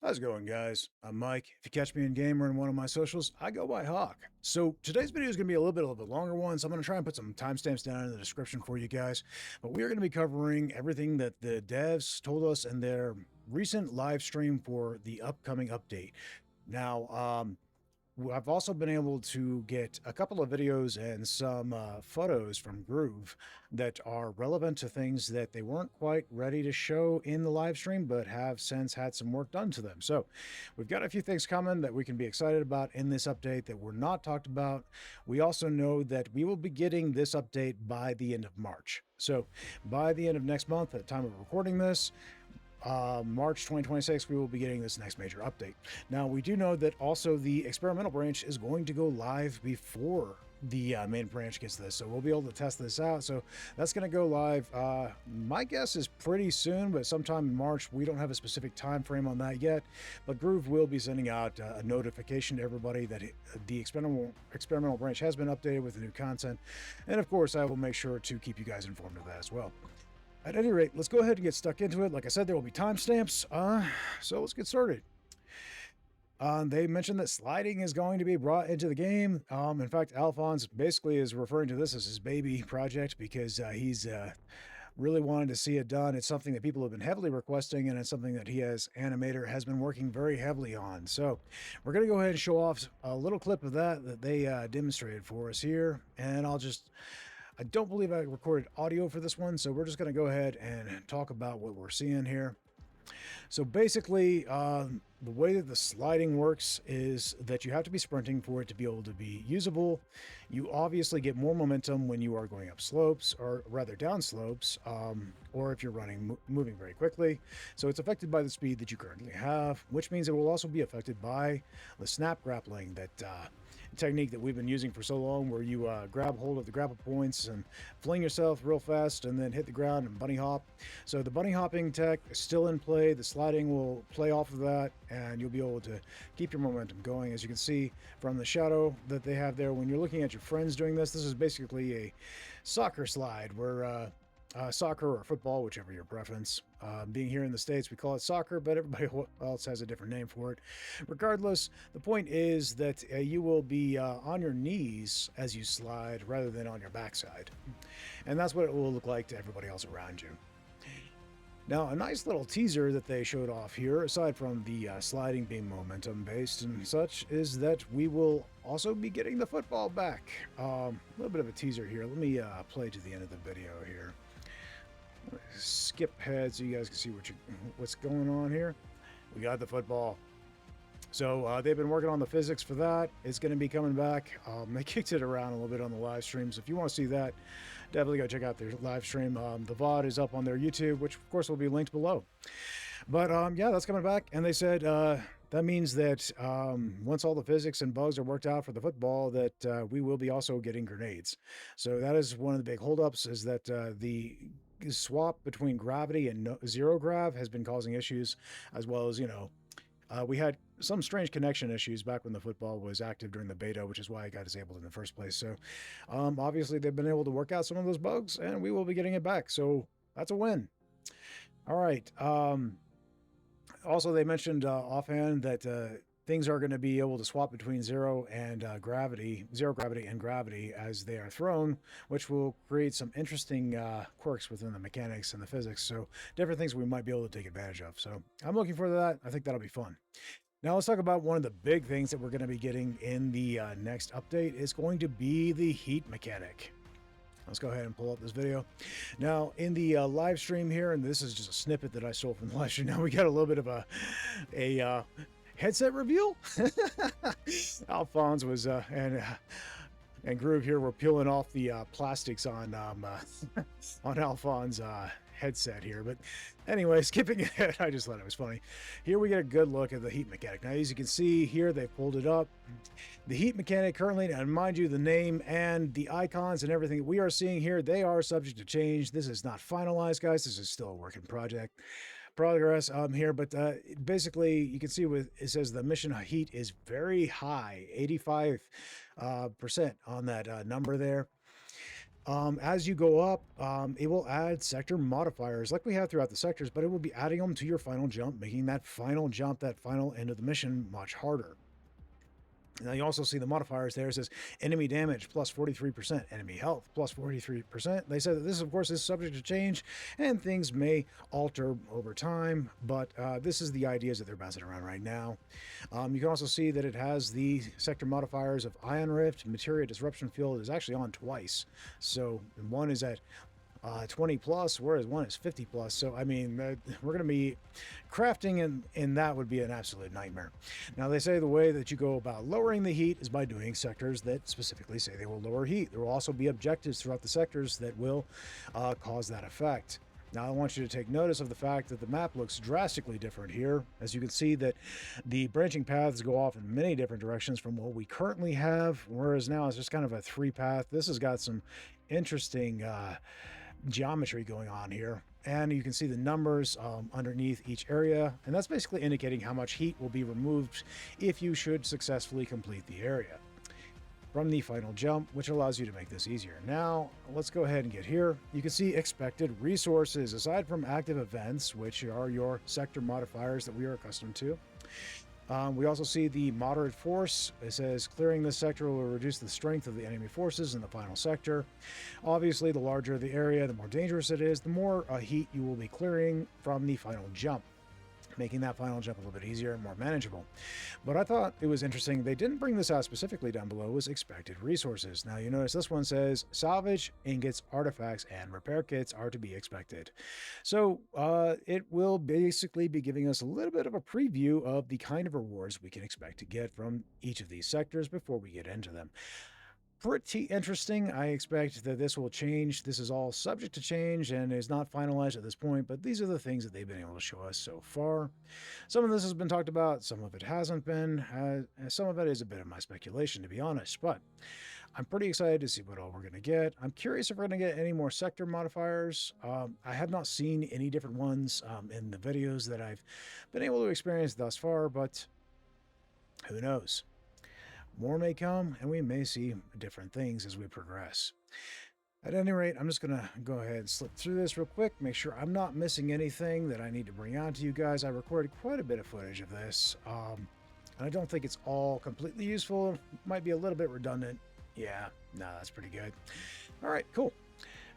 How's it going, guys? I'm Mike. If you catch me in game or in one of my socials, I go by Hawk. So today's video is going to be a little bit longer one, so I'm going to try and put some timestamps down in the description for you guys. But we are going to be covering everything that the devs told us in their recent live stream for the upcoming update. Now, I've also been able to get a couple of videos and some photos from Groove that are relevant to things that they weren't quite ready to show in the live stream, but have since had some work done to them. So we've got a few things coming that we can be excited about in this update that were not talked about. We also know that we will be getting this update by the end of March. So by the end of next month, at the time of recording this, March 2026, we will be getting this next major update. Now, we do know that also the experimental branch is going to go live before the main branch gets this, so we'll be able to test this out. So that's going to go live. My guess is pretty soon, but sometime in March. We don't have a specific time frame on that yet, but Groove will be sending out a notification to everybody that the experimental branch has been updated with the new content, and of course I will make sure to keep you guys informed of that as well. At any rate, let's go ahead and get stuck into it. Like I said, there will be timestamps, so let's get started. They mentioned that sliding is going to be brought into the game. In fact, Alphonse basically is referring to this as his baby project because he's really wanted to see it done. It's something that people have been heavily requesting, and it's something that he as animator has been working very heavily on. So we're going to go ahead and show off a little clip of that they demonstrated for us here, and I don't believe I recorded audio for this one, so we're just going to go ahead and talk about what we're seeing here. So basically, the way that the sliding works is that you have to be sprinting for it to be able to be usable. You obviously get more momentum when you are going up slopes, or rather down slopes, or if you're moving very quickly. So it's affected by the speed that you currently have, which means it will also be affected by the snap grappling, that technique that we've been using for so long, where you grab hold of the grapple points and fling yourself real fast and then hit the ground and bunny hop. So the bunny hopping tech is still in play. The sliding will play off of that, and you'll be able to keep your momentum going. As you can see from the shadow that they have there, when you're looking at your friends doing this, this is basically a soccer slide where soccer or football, whichever your preference. Being here in the States, we call it soccer, but everybody else has a different name for it. Regardless, the point is that you will be on your knees as you slide rather than on your backside. And that's what it will look like to everybody else around you. Now, a nice little teaser that they showed off here, aside from the sliding being momentum-based and such, is that we will also be getting the football back. A little bit of a teaser here. Let me play to the end of the video here. Skip ahead so you guys can see what's going on here. We got the football. So they've been working on the physics for that. It's going to be coming back. They kicked it around a little bit on the live stream, so if you want to see that, definitely go check out their live stream. The VOD is up on their YouTube, which of course will be linked below. But yeah, that's coming back, and they said that means that once all the physics and bugs are worked out for the football, that we will be also getting grenades. So that is one of the big holdups, is that the swap between gravity and zero grav has been causing issues, as well as, we had some strange connection issues back when the football was active during the beta, which is why it got disabled in the first place. So obviously they've been able to work out some of those bugs, and we will be getting it back. So that's a win. All right. Also, they mentioned offhand that things are going to be able to swap between zero gravity and gravity as they are thrown, which will create some interesting quirks within the mechanics and the physics. So different things we might be able to take advantage of. So I'm looking for that. I think that'll be fun. Now let's talk about one of the big things that we're going to be getting in the next update. Is going to be the heat mechanic. Let's go ahead and pull up this video. Now, in the live stream here, and this is just a snippet that I stole from the live stream. Now we got a little bit of a headset reveal. Alphonse was and Groove here were peeling off the plastics on Alphonse headset here. But anyway, skipping ahead, I just thought it was funny. Here we get a good look at the heat mechanic. Now, as you can see here, they pulled it up. The heat mechanic currently, and mind you, the name and the icons and everything that we are seeing here, they are subject to change. This is not finalized, guys. This is still a work in progress here, but basically you can see it says the mission heat is very high, 85% on that number there. As you go up, it will add sector modifiers like we have throughout the sectors, but it will be adding them to your final jump, making that final jump, that final end of the mission, much harder. Now you also see the modifiers there. It says enemy damage plus 43%, enemy health plus 43%. They said that this, of course, is subject to change and things may alter over time, but this is the ideas that they're bouncing around right now. You can also see that it has the sector modifiers of Ion Rift, Materia Disruption Field is actually on twice. So one is at 20 plus, whereas one is 50 plus. So, I mean, we're going to be crafting, and that would be an absolute nightmare. Now, they say the way that you go about lowering the heat is by doing sectors that specifically say they will lower heat. There will also be objectives throughout the sectors that will cause that effect. Now, I want you to take notice of the fact that the map looks drastically different here. As you can see that the branching paths go off in many different directions from what we currently have, whereas now it's just kind of a 3-path. This has got some interesting geometry going on here, and you can see the numbers underneath each area, and that's basically indicating how much heat will be removed if you should successfully complete the area from the final jump, which allows you to make this easier. Now let's go ahead and get here. You can see expected resources aside from active events, which are your sector modifiers that we are accustomed to. We also see the moderate force. It says clearing this sector will reduce the strength of the enemy forces in the final sector. Obviously, the larger the area, the more dangerous it is, the more heat you will be clearing from the final jump, making that final jump a little bit easier and more manageable. But I thought it was interesting. They didn't bring this out specifically down below, was expected resources. Now you notice this one says salvage, ingots, artifacts, and repair kits are to be expected. So it will basically be giving us a little bit of a preview of the kind of rewards we can expect to get from each of these sectors before we get into them. Pretty interesting. I expect that this will change. This is all subject to change and is not finalized at this point, but these are the things that they've been able to show us so far. Some of this has been talked about, some of it hasn't been. Some of it is a bit of my speculation, to be honest, but I'm pretty excited to see what all we're going to get. I'm curious if we're going to get any more sector modifiers. I have not seen any different ones in the videos that I've been able to experience thus far, but who knows? More may come, and we may see different things as we progress. At any rate, I'm just going to go ahead and slip through this real quick, make sure I'm not missing anything that I need to bring on to you guys. I recorded quite a bit of footage of this, and I don't think it's all completely useful. It might be a little bit redundant. Yeah, no, that's pretty good. All right, cool.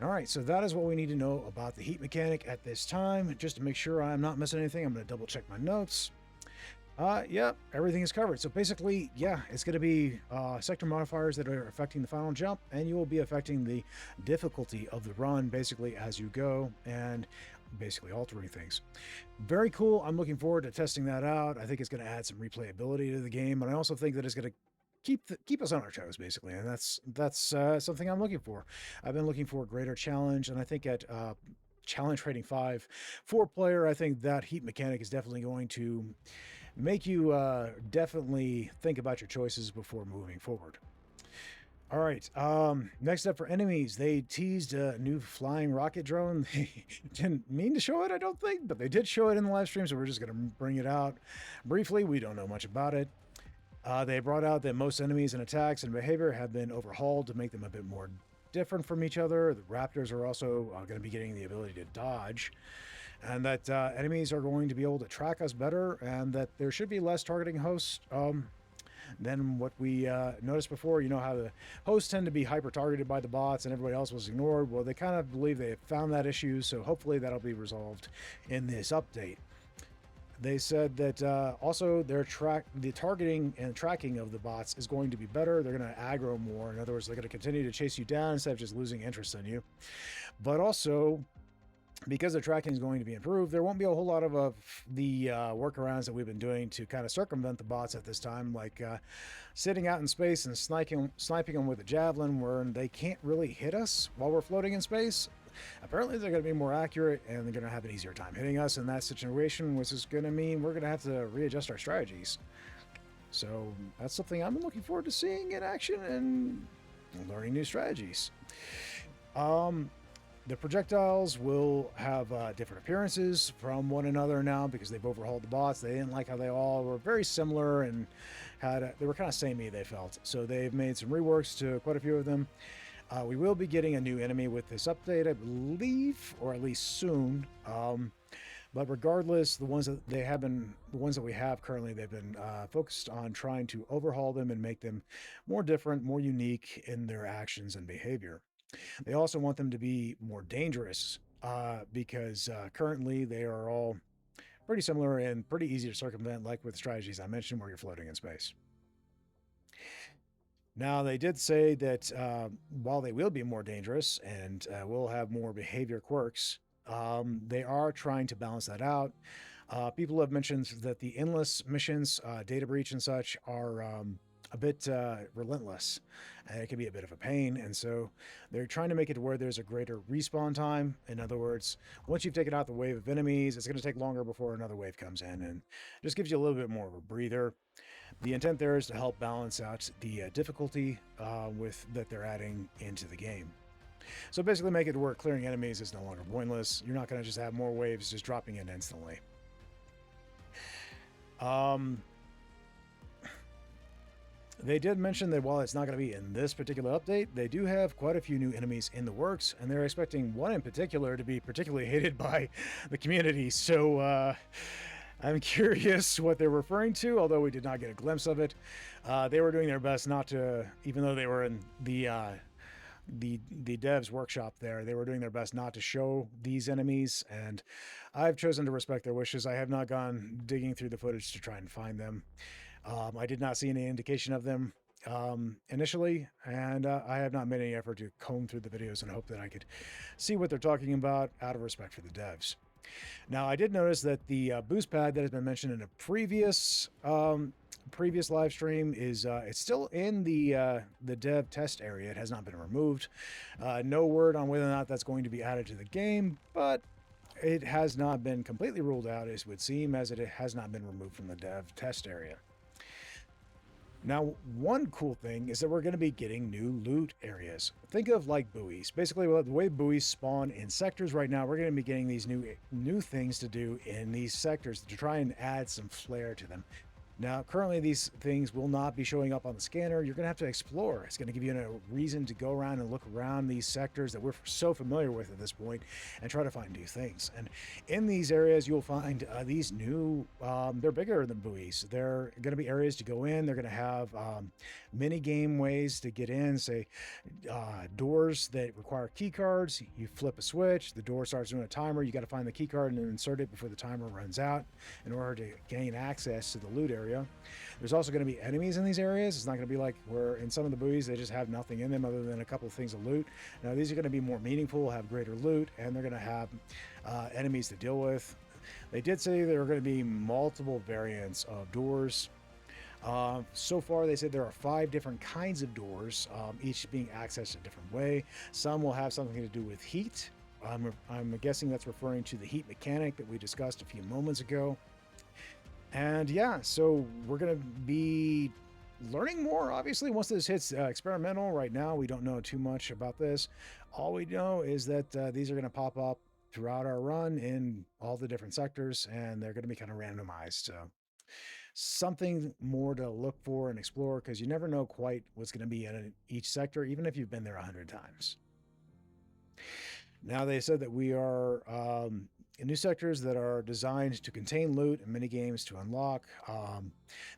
All right, so that is what we need to know about the heat mechanic at this time. Just to make sure I'm not missing anything, I'm going to double check my notes. Yeah, everything is covered. So basically, yeah, it's going to be sector modifiers that are affecting the final jump, and you will be affecting the difficulty of the run basically as you go, and basically altering things. Very cool. I'm looking forward to testing that out. I think it's going to add some replayability to the game, and I also think that it's going to keep us on our toes, basically, and that's something I'm looking for. I've been looking for a greater challenge, and I think at Challenge Rating 5 4-player, I think that heat mechanic is definitely going to make you definitely think about your choices before moving forward. All right, next up for enemies, they teased a new flying rocket drone. They didn't mean to show it, I don't think, but they did show it in the live stream, so we're just going to bring it out briefly. We don't know much about it. They brought out that most enemies and attacks and behavior have been overhauled to make them a bit more different from each other. The Raptors are also going to be getting the ability to dodge, and that enemies are going to be able to track us better, and that there should be less targeting hosts than what we noticed before. You know how the hosts tend to be hyper-targeted by the bots and everybody else was ignored? Well, they kind of believe they have found that issue, so hopefully that'll be resolved in this update. They said that also the targeting and tracking of the bots is going to be better. They're going to aggro more. In other words, they're going to continue to chase you down instead of just losing interest in you. But also, because the tracking is going to be improved, there won't be a whole lot of the workarounds that we've been doing to kind of circumvent the bots at this time, like sitting out in space and sniping them with a javelin where they can't really hit us while we're floating in space. Apparently they're going to be more accurate, and they're going to have an easier time hitting us in that situation, which is going to mean we're going to have to readjust our strategies. So that's something I'm looking forward to seeing in action and learning new strategies. The projectiles will have different appearances from one another now because they've overhauled the bots. They didn't like how they all were very similar and they were kind of samey, they felt. So they've made some reworks to quite a few of them. We will be getting a new enemy with this update, I believe, or at least soon. But regardless, the ones that we have currently, they've been focused on trying to overhaul them and make them more different, more unique in their actions and behavior. They also want them to be more dangerous because currently they are all pretty similar and pretty easy to circumvent, like with strategies I mentioned where you're floating in space. Now, they did say that while they will be more dangerous and will have more behavior quirks, they are trying to balance that out. People have mentioned that the endless missions, data breach and such, are a bit relentless, and it can be a bit of a pain. And so they're trying to make it where there's a greater respawn time. In other words, once you've taken out the wave of enemies, it's going to take longer before another wave comes in, and just gives you a little bit more of a breather. The intent there is to help balance out the difficulty that they're adding into the game. So basically make it where clearing enemies is no longer pointless. You're not going to just have more waves just dropping in instantly. They did mention that while it's not going to be in this particular update, they do have quite a few new enemies in the works, and they're expecting one in particular to be particularly hated by the community. So I'm curious what they're referring to, although we did not get a glimpse of it. They were doing their best not to, even though they were in the devs workshop there, they were doing their best not to show these enemies, and I've chosen to respect their wishes. I have not gone digging through the footage to try and find them. I did not see any indication of them initially, and I have not made any effort to comb through the videos and hope that I could see what they're talking about out of respect for the devs. Now, I did notice that the boost pad that has been mentioned in a previous live stream is it's still in the dev test area. It has not been removed. No word on whether or not that's going to be added to the game, but it has not been completely ruled out, as would seem, as it has not been removed from the dev test area. Now, one cool thing is that we're going to be getting new loot areas. Think of like buoys. Basically, the way buoys spawn in sectors right now, we're going to be getting these new things to do in these sectors to try and add some flair to them. Now, currently, these things will not be showing up on the scanner. You're going to have to explore. It's going to give you a reason to go around and look around these sectors that we're so familiar with at this point and try to find new things. And in these areas, you'll find these new, they're bigger than buoys. They're going to be areas to go in. They're going to have mini game ways to get in, say doors that require key cards. You flip a switch, the door starts doing a timer. You got to find the key card and then insert it before the timer runs out in order to gain access to the loot area. There's also going to be enemies in these areas. It's not going to be like where in some of the buoys they just have nothing in them other than a couple of things of loot. Now these are going to be more meaningful, have greater loot, and they're going to have enemies to deal with. They did say there are going to be multiple variants of doors. So far they said there are 5 different kinds of doors, each being accessed a different way. Some will have something to do with heat. I'm guessing that's referring to the heat mechanic that we discussed a few moments ago. And yeah, so we're going to be learning more, obviously, once this hits experimental. Right now, we don't know too much about this. All we know is that these are going to pop up throughout our run in all the different sectors, and they're going to be kind of randomized. So something more to look for and explore, because you never know quite what's going to be in each sector, even if you've been there 100 times. Now, they said that we are in new sectors that are designed to contain loot and mini games to unlock.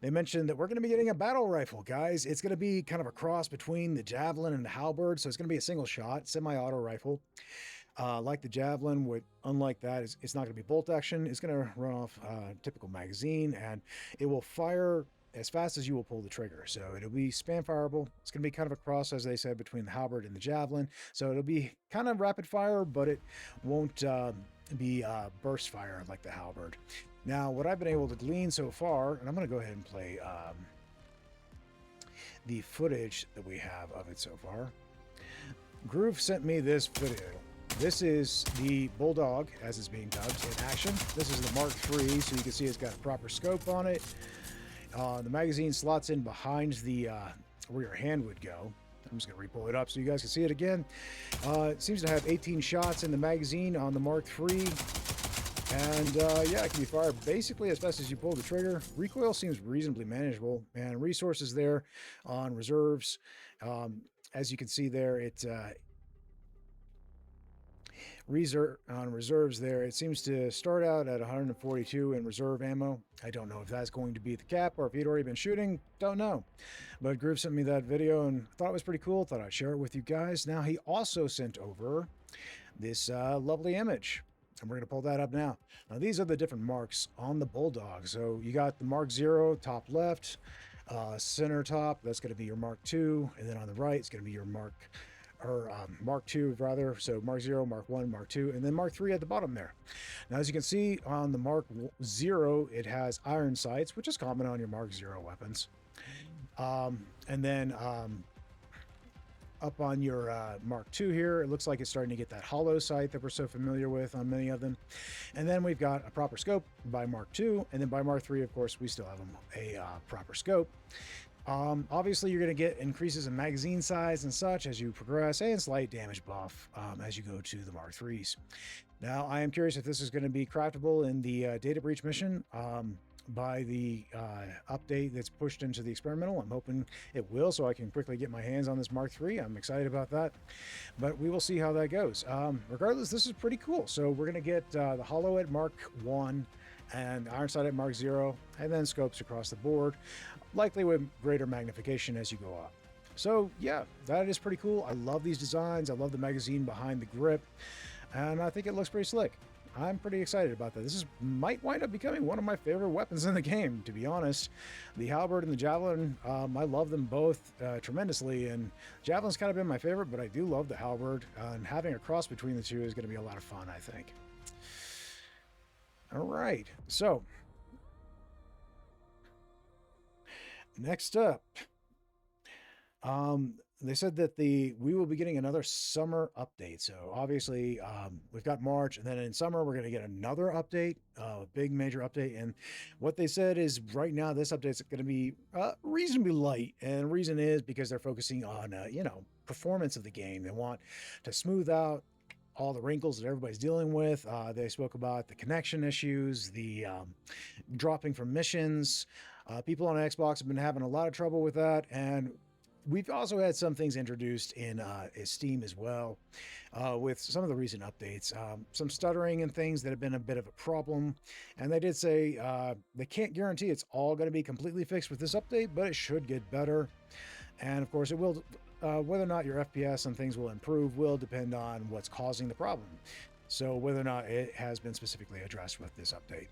They mentioned that we're going to be getting a battle rifle, guys. It's going to be kind of a cross between the javelin and the halberd, so it's going to be a single shot, semi-auto rifle. Like the javelin, unlike that, it's not going to be bolt action. It's going to run off a typical magazine, and it will fire as fast as you will pull the trigger. So it'll be spam fireable. It's going to be kind of a cross, as they said, between the halberd and the javelin. So it'll be kind of rapid fire, but it won't be burst fire like the halberd. Now, what I've been able to glean so far, and I'm going to go ahead and play the footage that we have of it so far. Groove sent me this video. This is the Bulldog, as it's being dubbed, in action. This is the Mark III, so you can see it's got a proper scope on it. The magazine slots in behind the where your hand would go. I'm just going to re-pull it up so you guys can see it again. It seems to have 18 shots in the magazine on the Mark III. And yeah, it can be fired basically as fast as you pull the trigger. Recoil seems reasonably manageable, and resources there on reserves. As you can see there, it reserves there. It seems to start out at 142 in reserve ammo. I don't know if that's going to be the cap or if he'd already been shooting. Don't know. But Groove sent me that video and thought it was pretty cool. Thought I'd share it with you guys. Now he also sent over this lovely image. And we're going to pull that up now. Now these are the different marks on the Bulldog. So you got the Mark 0 top left, center top, that's going to be your Mark 2, and then on the right it's going to be your Mark 2 rather. So Mark 0, Mark 1, Mark 2, and then Mark 3 at the bottom there. Now as you can see on the Mark 0, it has iron sights, which is common on your Mark 0 weapons. And then up on your Mark II here, it looks like it's starting to get that hollow sight that we're so familiar with on many of them. And then we've got a proper scope by Mark II, and then by Mark III, of course, we still have a proper scope. Obviously, you're going to get increases in magazine size and such as you progress, and slight damage buff as you go to the Mark IIIs. Now, I am curious if this is going to be craftable in the data breach mission. By the update that's pushed into the experimental. I'm hoping it will, so I can quickly get my hands on this Mark III. I'm excited about that, but we will see how that goes. Regardless, this is pretty cool. So we're going to get the hollow at Mark 1 and iron sight at Mark 0, and then scopes across the board, likely with greater magnification as you go up. So yeah, that is pretty cool. I love these designs. I love the magazine behind the grip, and I think it looks pretty slick. I'm pretty excited about that. This might wind up becoming one of my favorite weapons in the game, to be honest. The halberd and the javelin, I love them both tremendously, and javelin's kind of been my favorite, but I do love the halberd, and having a cross between the two is going to be a lot of fun, I think. All right, so next up, they said that we will be getting another summer update. So obviously we've got March, and then in summer we're going to get another update, a big major update. And what they said is right now this update is going to be reasonably light, and the reason is because they're focusing on performance of the game. They want to smooth out all the wrinkles that everybody's dealing with. They spoke about the connection issues, the dropping from missions. People on Xbox have been having a lot of trouble with that, and we've also had some things introduced in Steam as well with some of the recent updates. Some stuttering and things that have been a bit of a problem. And they did say they can't guarantee it's all going to be completely fixed with this update, but it should get better. And of course, it will. Whether or not your FPS and things will improve will depend on what's causing the problem. So whether or not it has been specifically addressed with this update.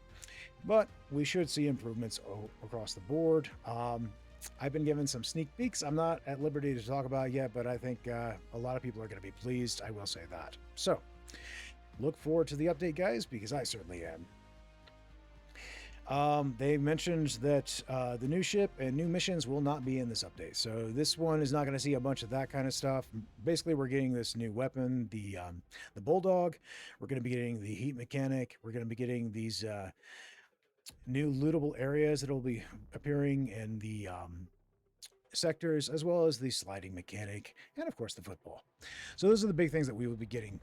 But we should see improvements across the board. I've been given some sneak peeks. I'm not at liberty to talk about it yet, but I think a lot of people are going to be pleased. I will say that. So look forward to the update, guys, because I certainly am. They mentioned that the new ship and new missions will not be in this update. So this one is not going to see a bunch of that kind of stuff. Basically, we're getting this new weapon, the Bulldog. We're going to be getting the heat mechanic. We're going to be getting these new lootable areas that will be appearing in the sectors, as well as the sliding mechanic, and of course the football. So those are the big things that we will be getting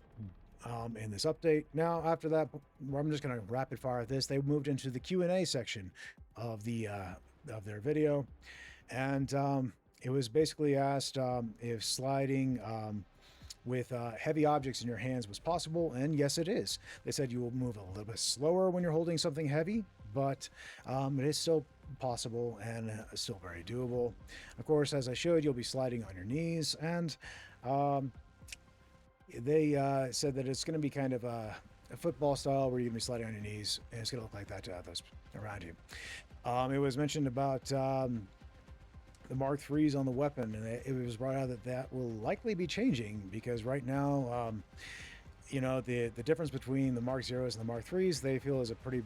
in this update. Now, after that, I'm just going to rapid fire this. They moved into the Q&A section of their video, and it was basically asked if sliding with heavy objects in your hands was possible, and yes, it is. They said you will move a little bit slower when you're holding something heavy, but it is still possible and still very doable. Of course, as I showed, you'll be sliding on your knees, and they said that it's going to be kind of a football style where you're going to be sliding on your knees, and it's going to look like that to others around you. It was mentioned about the Mark IIIs on the weapon, and it was brought out that that will likely be changing, because right now, the difference between the Mark Zeros and the Mark IIIs, they feel is a pretty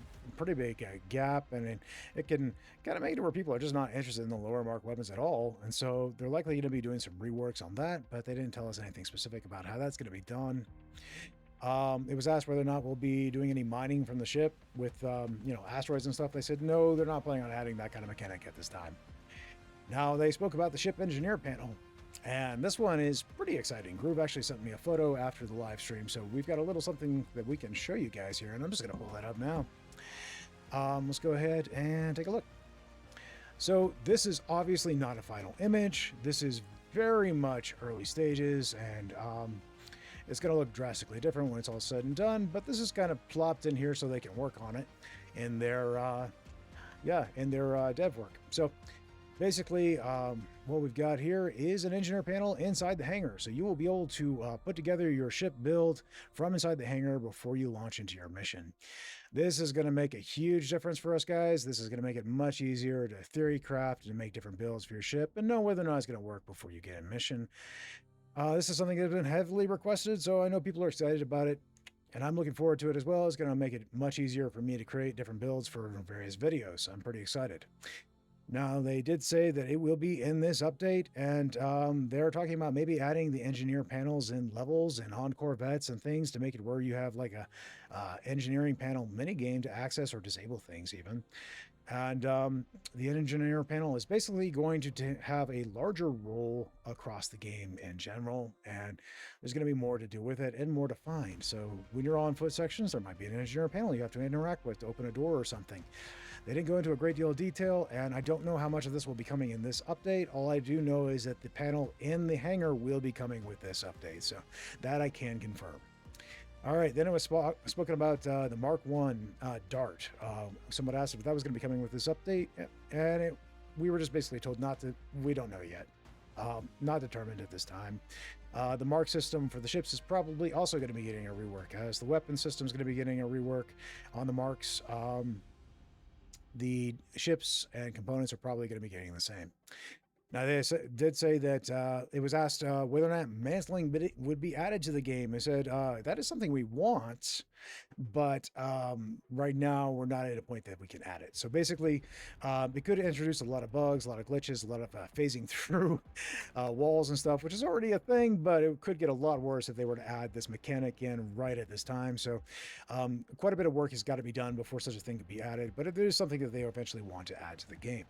big gap, and it can kind of make it where people are just not interested in the lower Mark weapons at all, and so they're likely going to be doing some reworks on that, but they didn't tell us anything specific about how that's going to be done. It was asked whether or not we'll be doing any mining from the ship with, asteroids and stuff. They said no, they're not planning on adding that kind of mechanic at this time. Now, they spoke about the ship engineer panel, And this one is pretty exciting. Groove actually sent me a photo after the live stream, so we've got a little something that we can show you guys here, and I'm just going to pull that up now. Let's go ahead and take a look. So this is obviously not a final image. This is very much early stages, and it's going to look drastically different when it's all said and done, but this is kind of plopped in here so they can work on it in their dev work. So basically, what we've got here is an engineer panel inside the hangar. So you will be able to put together your ship build from inside the hangar before you launch into your mission. This is going to make a huge difference for us guys. This is going to make it much easier to theory craft and make different builds for your ship and know whether or not it's going to work before you get in mission. This is something that's been heavily requested, so I know people are excited about it, and I'm looking forward to it as well. It's going to make it much easier for me to create different builds for various videos. I'm pretty excited. Now, they did say that it will be in this update, and they're talking about maybe adding the engineer panels in levels and on Corvettes and things to make it where you have like a engineering panel minigame to access or disable things even. And the engineer panel is basically going to have a larger role across the game in general, and there's going to be more to do with it and more to find. So when you're on foot sections, there might be an engineer panel you have to interact with to open a door or something. They didn't go into a great deal of detail, and I don't know how much of this will be coming in this update. All I do know is that the panel in the hangar will be coming with this update, so that I can confirm. All right, then it was spoken about the MK1 Dart. Someone asked if that was going to be coming with this update, and we were just basically told not to. We don't know yet. Not determined at this time. The mark system for the ships is probably also going to be getting a rework, as the weapon system is going to be getting a rework on the marks. The ships and components are probably going to be getting the same. Now, they did say that it was asked whether or not mantling would be added to the game. They said that is something we want, but right now we're not at a point that we can add it. So basically, it could introduce a lot of bugs, a lot of glitches, a lot of phasing through walls and stuff, which is already a thing, but it could get a lot worse if they were to add this mechanic in right at this time. So quite a bit of work has got to be done before such a thing could be added, but it is something that they eventually want to add to the game.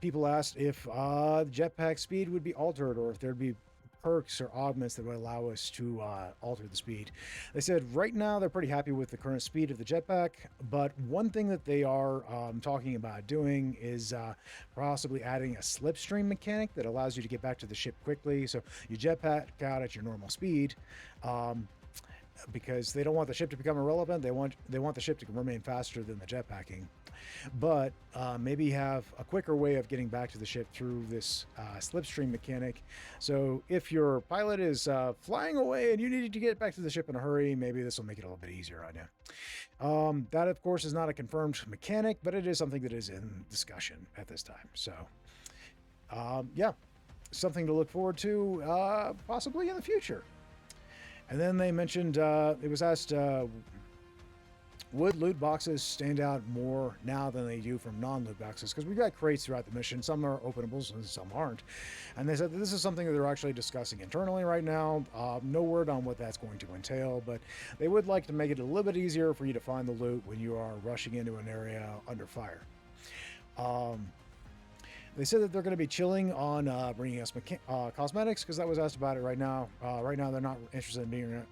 People asked if Jetpack Speed would be altered, or if there'd be perks or augments that would allow us to alter the speed. They said right now they're pretty happy with the current speed of the jetpack, but one thing that they are talking about doing is possibly adding a slipstream mechanic that allows you to get back to the ship quickly. So you jetpack out at your normal speed, because they don't want the ship to become irrelevant. They want the ship to remain faster than the jetpacking. But maybe have a quicker way of getting back to the ship through this slipstream mechanic. So if your pilot is flying away and you need to get back to the ship in a hurry, maybe this will make it a little bit easier on you. That, of course, is not a confirmed mechanic, but it is something that is in discussion at this time. So, yeah, something to look forward to possibly in the future. And then they mentioned, it was asked, would loot boxes stand out more now than they do from non-loot boxes? Because we've got crates throughout the mission. Some are openables and some aren't. And they said that this is something that they're actually discussing internally right now. No word on what that's going to entail, but they would like to make it a little bit easier for you to find the loot when you are rushing into an area under fire. They said that they're going to be chilling on bringing us cosmetics, because that was asked about it right now. Right now, they're not interested in being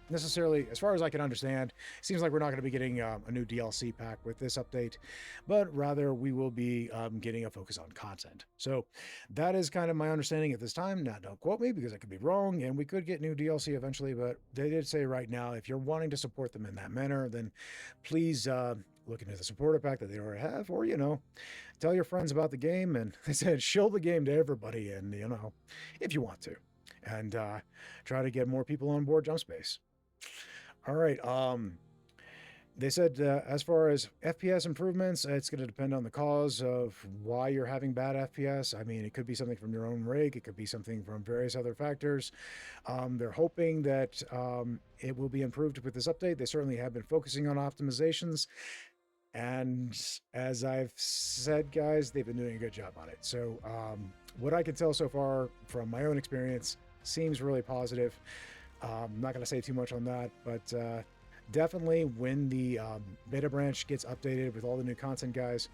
necessarily, as far as I can understand, it seems like we're not going to be getting a new DLC pack with this update, but rather we will be getting a focus on content. So that is kind of my understanding at this time. Now, don't quote me because I could be wrong, and we could get new DLC eventually, but they did say right now, if you're wanting to support them in that manner, then please look into the supporter pack that they already have, or, tell your friends about the game. And they said, show the game to everybody, and, if you want to, and try to get more people on board Jump Space. All right. They said, as far as FPS improvements, it's going to depend on the cause of why you're having bad FPS. I mean, it could be something from your own rig. It could be something from various other factors. They're hoping that it will be improved with this update. They certainly have been focusing on optimizations. And as I've said, guys, they've been doing a good job on it. So what I can tell so far from my own experience seems really positive. I'm not going to say too much on that, but definitely when the beta branch gets updated with all the new content, guys,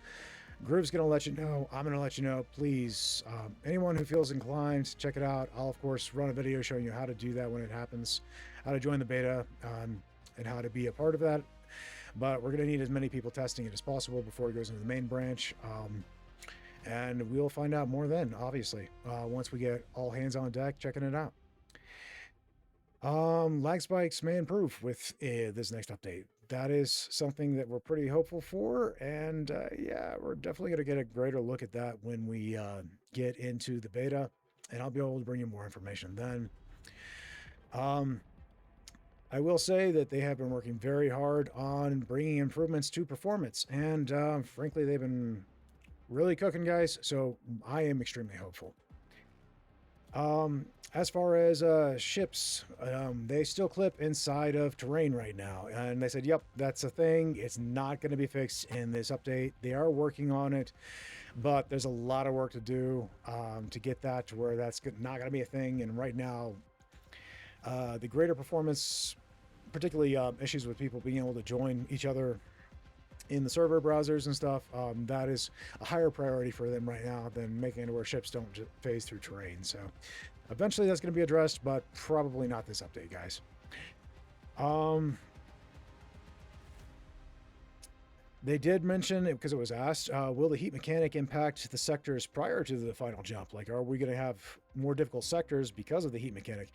Groove's going to let you know. I'm going to let you know. Please, anyone who feels inclined, check it out. I'll, of course, run a video showing you how to do that when it happens, how to join the beta, and how to be a part of that. But we're going to need as many people testing it as possible before it goes into the main branch. And we'll find out more then, obviously, once we get all hands on deck checking it out. Lag spikes may improve with this next update. That is something that we're pretty hopeful for, and yeah, we're definitely going to get a greater look at that when we get into the beta, and I'll be able to bring you more information then. I will say that they have been working very hard on bringing improvements to performance, and frankly, they've been really cooking, guys, so I am extremely hopeful. As far as ships, they still clip inside of terrain right now, and they said, yep, that's a thing. It's not going to be fixed in this update. They are working on it, but there's a lot of work to do to get that to where that's not going to be a thing. And right now, the greater performance, particularly issues with people being able to join each other in the server browsers and stuff, that is a higher priority for them right now than making it where ships don't phase through terrain. So eventually that's going to be addressed, but probably not this update, guys. They did mention, because it was asked, will the heat mechanic impact the sectors prior to the final jump? Like, are we going to have more difficult sectors because of the heat mechanic?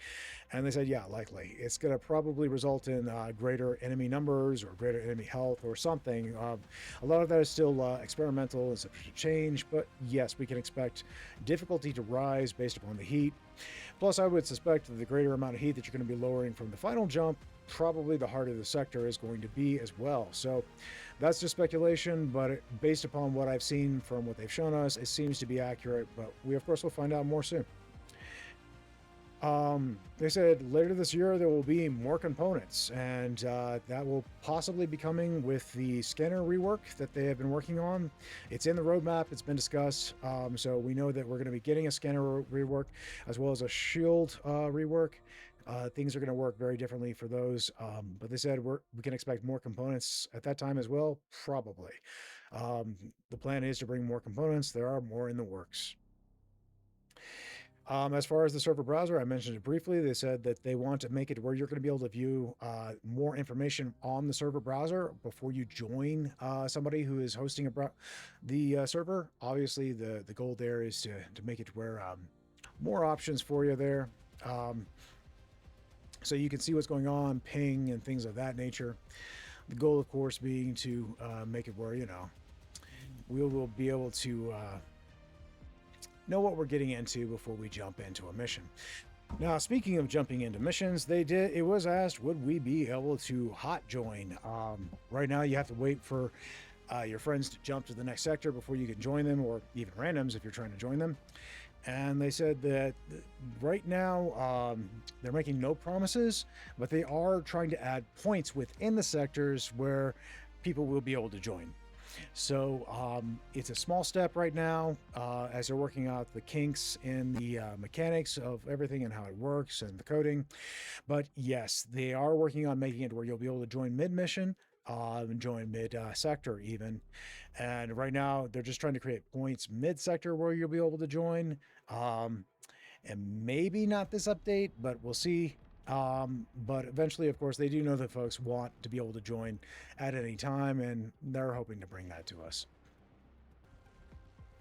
And they said, yeah, likely. It's going to probably result in greater enemy numbers or greater enemy health or something. A lot of that is still experimental and subject to change, but yes, we can expect difficulty to rise based upon the heat. Plus, I would suspect that the greater amount of heat that you're going to be lowering from the final jump, probably the harder the sector is going to be as well. So that's just speculation, but based upon what I've seen from what they've shown us, it seems to be accurate, but we of course will find out more soon. They said later this year there will be more components, and that will possibly be coming with the scanner rework that they have been working on. It's in the roadmap, it's been discussed, so we know that we're going to be getting a scanner rework as well as a shield rework. Things are going to work very differently for those, but they said we can expect more components at that time as well, probably. The plan is to bring more components. There are more in the works. As far as the server browser, I mentioned it briefly. They said that they want to make it where you're going to be able to view more information on the server browser before you join somebody who is hosting the server. Obviously, the goal there is to make it where more options for you there. So you can see what's going on, ping and things of that nature. The goal, of course, being to make it where, you know, we will be able to know what we're getting into before we jump into a mission. Now, speaking of jumping into missions, it was asked, would we be able to hot join? Right now, you have to wait for your friends to jump to the next sector before you can join them, or even randoms if you're trying to join them. And they said that right now they're making no promises, but they are trying to add points within the sectors where people will be able to join. So it's a small step right now as they're working out the kinks in the mechanics of everything and how it works and the coding. But yes, they are working on making it where you'll be able to join mid-mission, and join mid-sector even. And right now, they're just trying to create points mid-sector where you'll be able to join. And maybe not this update, but we'll see. But eventually, of course, they do know that folks want to be able to join at any time, and they're hoping to bring that to us.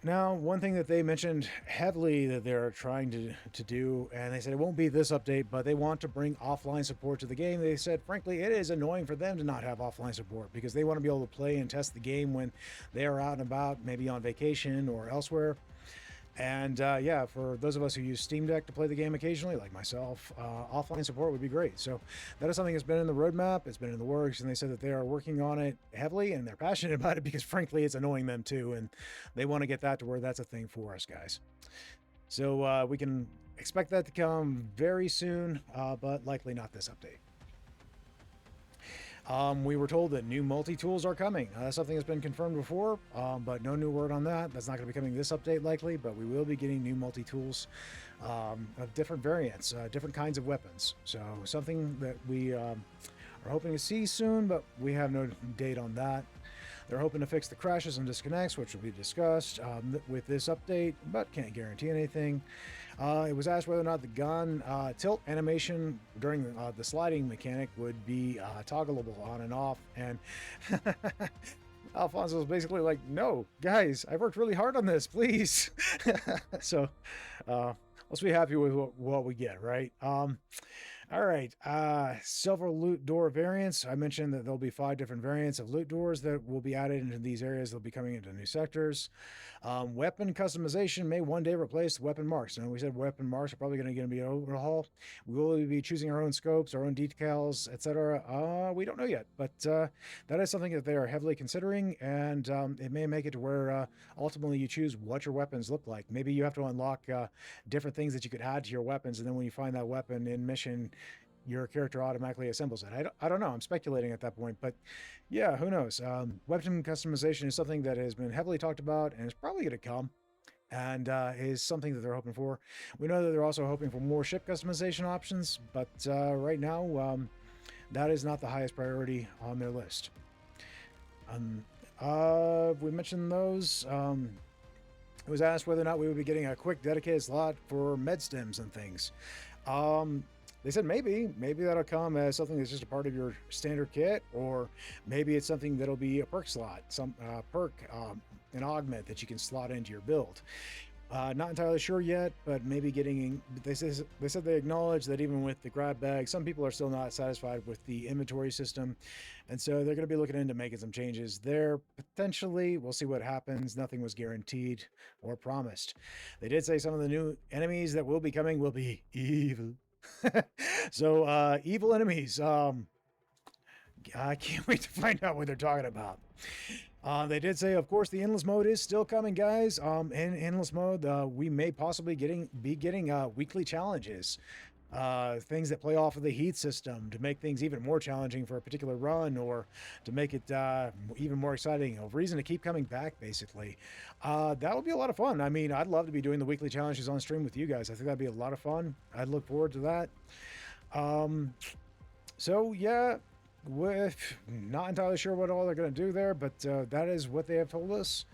Now, one thing that they mentioned heavily that they're trying to do, and they said it won't be this update, but they want to bring offline support to the game. They said, frankly, it is annoying for them to not have offline support because they want to be able to play and test the game when they are out and about, maybe on vacation or elsewhere. And yeah, for those of us who use Steam Deck to play the game occasionally, like myself, offline support would be great. So that is something that's been in the roadmap, it's been in the works, and they said that they are working on it heavily, and they're passionate about it because, frankly, it's annoying them too, and they want to get that to where that's a thing for us, guys. So we can expect that to come very soon, but likely not this update. We were told that new multi-tools are coming. That's something that's been confirmed before, but no new word on that. That's not going to be coming this update likely, but we will be getting new multi-tools of different variants, different kinds of weapons. So something that we are hoping to see soon, but we have no date on that. They're hoping to fix the crashes and disconnects, which will be discussed with this update, but can't guarantee anything. It was asked whether or not the gun tilt animation during the sliding mechanic would be toggleable on and off, and Alfonso was basically like, no, guys, I worked really hard on this, please. So let's be happy with what we get, right? All right, several loot door variants. I mentioned that there'll be 5 different variants of loot doors that will be added into these areas. They'll be coming into new sectors. Weapon customization may one day replace weapon marks. And we said weapon marks are probably going to be an overhaul. We will be choosing our own scopes, our own decals, etc. We don't know yet, but that is something that they are heavily considering, and it may make it to where ultimately you choose what your weapons look like. Maybe you have to unlock different things that you could add to your weapons, and then when you find that weapon in mission, your character automatically assembles it. I don't know. I'm speculating at that point, but yeah, who knows? Weapon customization is something that has been heavily talked about and is probably going to come, and is something that they're hoping for. We know that they're also hoping for more ship customization options, but right now, that is not the highest priority on their list. We mentioned those. It was asked whether or not we would be getting a quick dedicated slot for med stems and things. They said maybe that'll come as something that's just a part of your standard kit, or maybe it's something that'll be a perk slot, some perk, an augment that you can slot into your build. Not entirely sure yet, but maybe getting. They said they acknowledge that even with the grab bag, some people are still not satisfied with the inventory system, and so they're going to be looking into making some changes there. Potentially, we'll see what happens. Nothing was guaranteed or promised. They did say some of the new enemies that will be coming will be evil. So evil enemies. I can't wait to find out what they're talking about. They did say, of course, the endless mode is still coming, guys. In endless mode, we may possibly be getting weekly challenges, things that play off of the heat system to make things even more challenging for a particular run, or to make it even more exciting. A reason to keep coming back, basically. That would be a lot of fun. I mean, I'd love to be doing the weekly challenges on stream with you guys. I think that'd be a lot of fun. I'd look forward to that. So yeah. Not entirely sure what all they're going to do there, but that is what they have told us.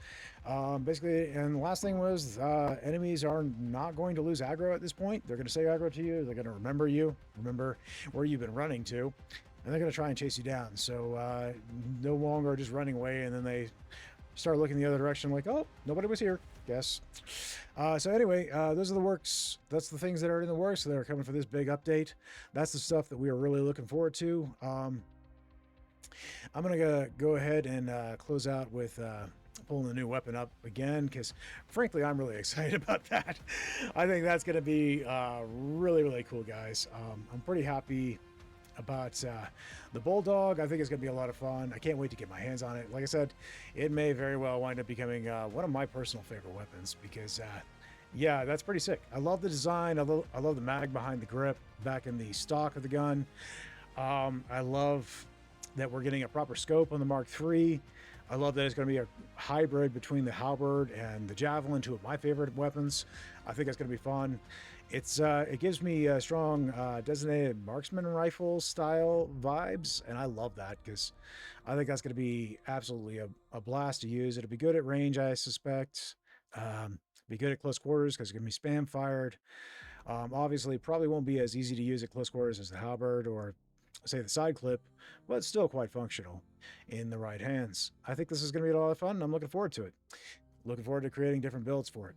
Basically, and the last thing was enemies are not going to lose aggro at this point. They're going to say aggro to you. They're going to remember where you've been running to, and they're going to try and chase you down. So no longer just running away, and then they start looking the other direction like, oh, nobody was here, guess. So anyway, those are the works. That's the things that are in the works that are coming for this big update. That's the stuff that we are really looking forward to. I'm going to go ahead and close out with pulling the new weapon up again, because frankly, I'm really excited about that. I think that's going to be really, really cool, guys. I'm pretty happy about the Bulldog. I think it's going to be a lot of fun. I can't wait to get my hands on it. Like I said, it may very well wind up becoming one of my personal favorite weapons, because yeah, that's pretty sick. I love the design. I love the mag behind the grip back in the stock of the gun. I love that we're getting a proper scope on the Mark III. I love that it's going to be a hybrid between the halberd and the javelin, two of my favorite weapons. I think that's going to be fun. It gives me strong designated marksman rifle style vibes, and I love that, because I think that's going to be absolutely a blast to use. It'll be good at range, I suspect. Be good at close quarters because it's going to be spam fired. Obviously, probably won't be as easy to use at close quarters as the halberd or say the side clip, but it's still quite functional in the right hands. I think this is going to be a lot of fun, and I'm looking forward to it. Looking forward to creating different builds for it.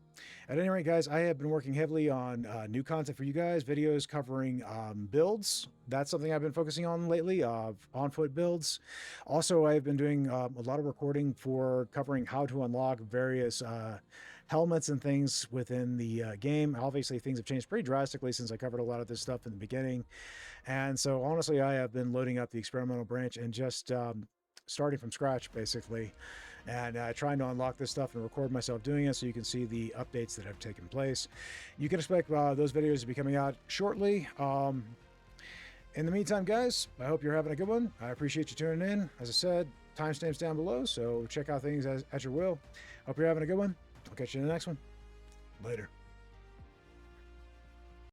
At any rate, guys, I have been working heavily on new content for you guys, videos covering builds. That's something I've been focusing on lately, on-foot builds. Also, I've been doing a lot of recording for covering how to unlock various helmets and things within the game. Obviously, things have changed pretty drastically since I covered a lot of this stuff in the beginning. And so, honestly, I have been loading up the experimental branch and just starting from scratch, basically, and trying to unlock this stuff and record myself doing it so you can see the updates that have taken place. You can expect those videos to be coming out shortly. In the meantime, guys, I hope you're having a good one. I appreciate you tuning in. As I said, timestamps down below, so check out things at your will. Hope you're having a good one. I'll catch you in the next one. Later.